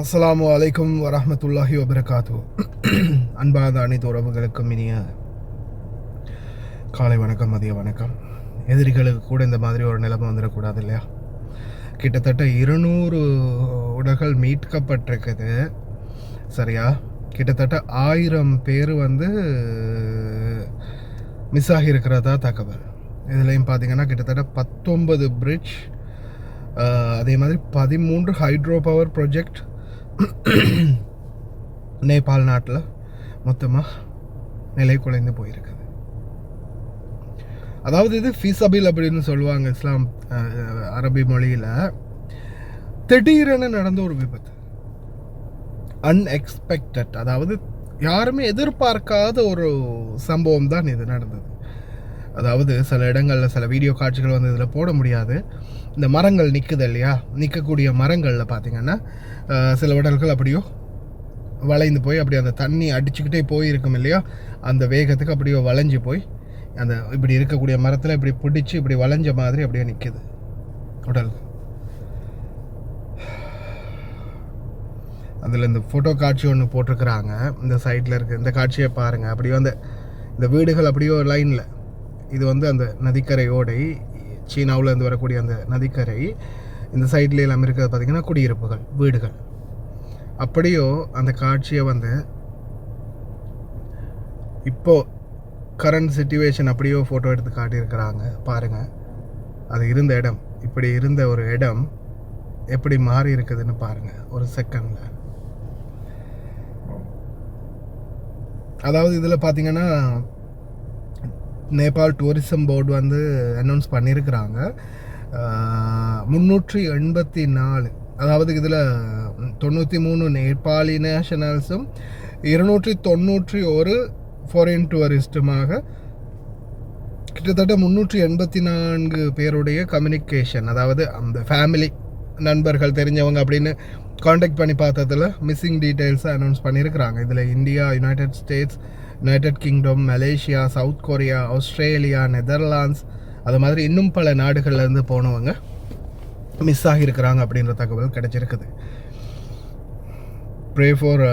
அஸ்ஸலாமு அலைக்கும் வரஹ்மத்துல்லாஹி வபரகாத்து. அன்பான அனைத்து உறவுகளுக்கும் இனிய காலை வணக்கம், மதிய வணக்கம். எதிரிகளுக்கு கூட இந்த மாதிரி ஒரு நிலைமை வந்துடக்கூடாது இல்லையா? கிட்டத்தட்ட 200 உடல்கள் மீட்கப்பட்டிருக்குது. சரியா? கிட்டத்தட்ட 1000 பேர் மிஸ் ஆகியிருக்கிறதா தகவல். இதுலேயும் பார்த்தீங்கன்னா கிட்டத்தட்ட 19 பிரிட்ஜ், அதே மாதிரி 13 ஹைட்ரோ பவர் ப்ராஜெக்ட் நேபாள் நாட்டில் மொத்தமாக நிலை குலைந்து போயிருக்குது. அதாவது இது ஃபீஸபில் அப்படின்னு சொல்லுவாங்க இஸ்லாம் அரபி மொழியில். திடீரென நடந்த ஒரு விபத்து, அன்எக்ஸ்பெக்டட், அதாவது யாருமே எதிர்பார்க்காத ஒரு சம்பவம் தான் இது நடந்தது. அதாவது சில இடங்களில் சில வீடியோ காட்சிகள் இதில் போட முடியாது. இந்த மரங்கள் நிற்குது இல்லையா, நிற்கக்கூடிய மரங்களில் பார்த்திங்கன்னா சில உடல்கள் அப்படியோ வளைந்து போய் அப்படி அந்த தண்ணி அடிச்சுக்கிட்டே போயிருக்கும் இல்லையா, அந்த வேகத்துக்கு அப்படியோ வளைஞ்சு போய் அந்த இப்படி இருக்கக்கூடிய மரத்தில் இப்படி பிடிச்சி இப்படி வளைஞ்ச மாதிரி அப்படியே நிற்குது உடல். அதில் இந்த ஃபோட்டோ காட்சி ஒன்று போட்டிருக்கிறாங்க. இந்த சைட்டில் இருக்குது, இந்த காட்சியை பாருங்கள். அப்படியோ இந்த வீடுகள் அப்படியோ லைனில், இது அந்த நதிக்கரையோடை, சீனாவில் இருந்து வரக்கூடிய அந்த நதிக்கரை, இந்த சைட்ல எல்லாம் இருக்கிறது பார்த்திங்கன்னா குடியிருப்புகள், வீடுகள். அப்படியோ அந்த காட்சியை இப்போது கரண்ட் சிச்சுவேஷன் அப்படியோ ஃபோட்டோ எடுத்து காட்டியிருக்கிறாங்க. பாருங்கள், அது இருந்த இடம், இப்படி இருந்த ஒரு இடம் எப்படி மாறி இருக்குதுன்னு பாருங்கள் ஒரு செகண்டில். அதாவது இதில் பார்த்திங்கன்னா நேபாள் டூரிசம் போர்டு அனௌன்ஸ் பண்ணியிருக்கிறாங்க 384, அதாவது இதில் 93 நேபாளி நேஷனல்ஸும் 291 ஃபாரின் டூரிஸ்ட்டுமாக கிட்டத்தட்ட 384 பேருடைய கம்யூனிகேஷன், அதாவது அந்த ஃபேமிலி, நண்பர்கள், தெரிஞ்சவங்க அப்படின்னு காண்டாக்ட் பண்ணி பார்த்ததில் மிஸ்ஸிங் டீட்டெயில்ஸை அனௌன்ஸ் பண்ணியிருக்கிறாங்க. இதில் India, United states, United kingdom, Malaysia, south Korea, Australia, Netherlands, அது மாதிரி இன்னும் பல நாடுகள்லேருந்து போனவங்க மிஸ் ஆகியிருக்கிறாங்க அப்படின்ற தகவல் கிடைச்சிருக்குது. ப்ரே ஃபார்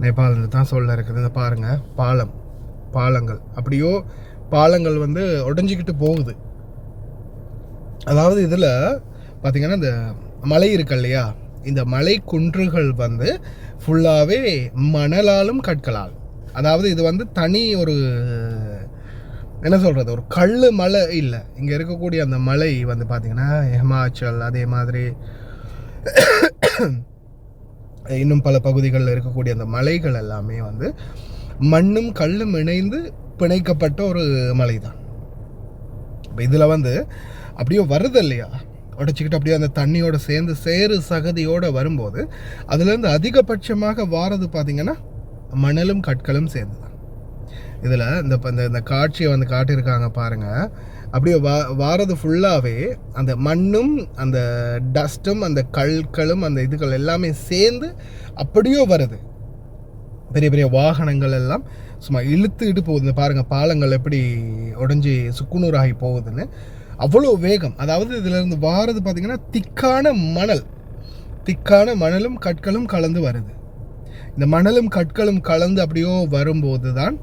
நேபாள் தான் சொல்ல இருக்குது. இந்த பாருங்கள், பாலங்கள் அப்படியோ பாலங்கள் உடஞ்சிக்கிட்டு போகுது. அதாவது இதில் பார்த்திங்கன்னா இந்த மலை இருக்கு இல்லையா, இந்த மலை குன்றுகள் ஃபுல்லாகவே மணலாலும் கற்களால், அதாவது இது தனி ஒரு என்ன சொல்கிறது, ஒரு கல் மலை இல்லை. இங்கே இருக்கக்கூடிய அந்த மலை பார்த்திங்கன்னா ஹிமாச்சல், அதே மாதிரி இன்னும் பல பகுதிகளில் இருக்கக்கூடிய அந்த மலைகள் எல்லாமே மண்ணும் கல்லும் இணைந்து பிணைக்கப்பட்ட ஒரு மலை தான். இப்போ இதில் அப்படியே வருது இல்லையா, உடைச்சிக்கிட்டு அப்படியே அந்த தண்ணியோட சேர்ந்து சேறு சகதியோடு வரும்போது அதுலேருந்து அதிகபட்சமாக வாரது பார்த்திங்கன்னா மணலும் கற்களும் சேர்ந்து தான். இதில் இந்த காட்சியை காட்டியிருக்காங்க பாருங்கள். அப்படியே வாரது ஃபுல்லாகவே அந்த மண்ணும் அந்த டஸ்ட்டும் அந்த கற்களும் அந்த இதுகள் எல்லாமே சேர்ந்து அப்படியோ வருது. பெரிய பெரிய வாகனங்கள் எல்லாம் சும்மா இழுத்துக்கிட்டு போகுது. பாருங்கள், பாலங்கள் எப்படி உடஞ்சி சுக்குநூறாகி போகுதுன்னு, அவ்வளோ வேகம். அதாவது இதிலேருந்து வாரது பார்த்திங்கன்னா திக்கான மணலும் கற்களும் கலந்து வருது. இந்த மணலும் கற்களும் கலந்து அப்படியோ வரும்போது தான்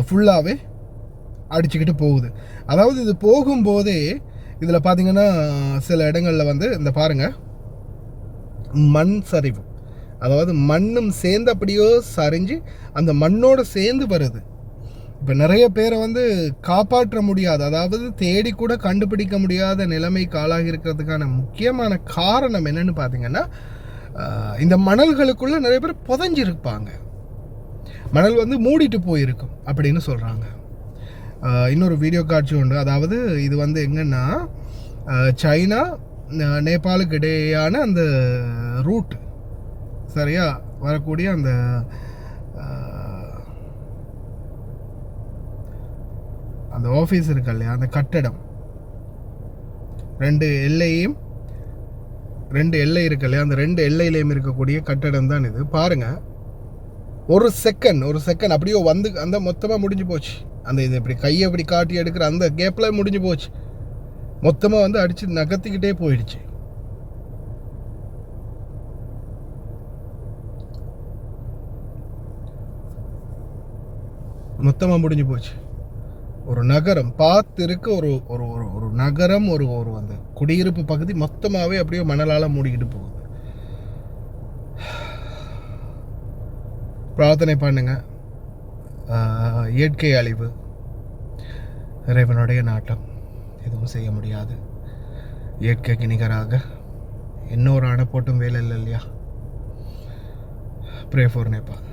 ஃபுல்லாகவே அடிச்சுக்கிட்டு போகுது. அதாவது இது போகும்போதே இதில் பார்த்திங்கன்னா சில இடங்களில் இந்த பாருங்கள் மண் சரிவு, அதாவது மண்ணும் சேர்ந்து அப்படியோ சரிஞ்சு அந்த மண்ணோடு சேர்ந்து வருது. இப்போ நிறைய பேரை காப்பாற்ற முடியாது, அதாவது தேடி கூட கண்டுபிடிக்க முடியாத நிலைமைக்கு ஆளாகி இருக்கிறதுக்கான முக்கியமான காரணம் என்னன்னு பார்த்தீங்கன்னா, இந்த மணல்களுக்குள்ளே நிறைய பேர் புதைஞ்சிருப்பாங்க. மணல் மூடிட்டு போயிருக்கும் அப்படின்னு சொல்கிறாங்க. இன்னொரு வீடியோ காட்சி உண்டு. அதாவது இது எங்கன்னா சைனா நேபாளுக்கு இடையேயான அந்த ரூட், சரியா, வரக்கூடிய அந்த ஆஃபீஸ் இருக்கு இல்லையா, அந்த கட்டடம், ரெண்டு எல்லை இருக்கு இல்லையா, அந்த 2 எல்லையிலையும் இருக்கக்கூடிய கட்டடம் தான் இது. பாருங்கள், ஒரு செகண்ட் அப்படியோ அந்த மொத்தமாக முடிஞ்சு போச்சு. அந்த இது இப்படி கையை இப்படி காட்டி எடுக்கிற அந்த கேப்பில் முடிஞ்சு போச்சு. மொத்தமாக வந்து அடித்து நகர்த்திக்கிட்டே போயிடுச்சு. மொத்தமாக முடிஞ்சு போச்சு. ஒரு நகரம் பார்த்துருக்க ஒரு ஒரு ஒரு நகரம், ஒரு ஒரு அந்த குடியிருப்பு பகுதி மொத்தமாகவே அப்படியே மணலால் மூடிக்கிட்டு போகுது. பிரார்த்தனை பண்ணுங்க. இயற்கை அழிவு, இறைவனுடைய நாட்டம், எதுவும் செய்ய முடியாது. இயற்கைக்கு நிகராக இன்னொரு அணை போட்டும் வேலை இல்லை இல்லையா? Pray for Nepal.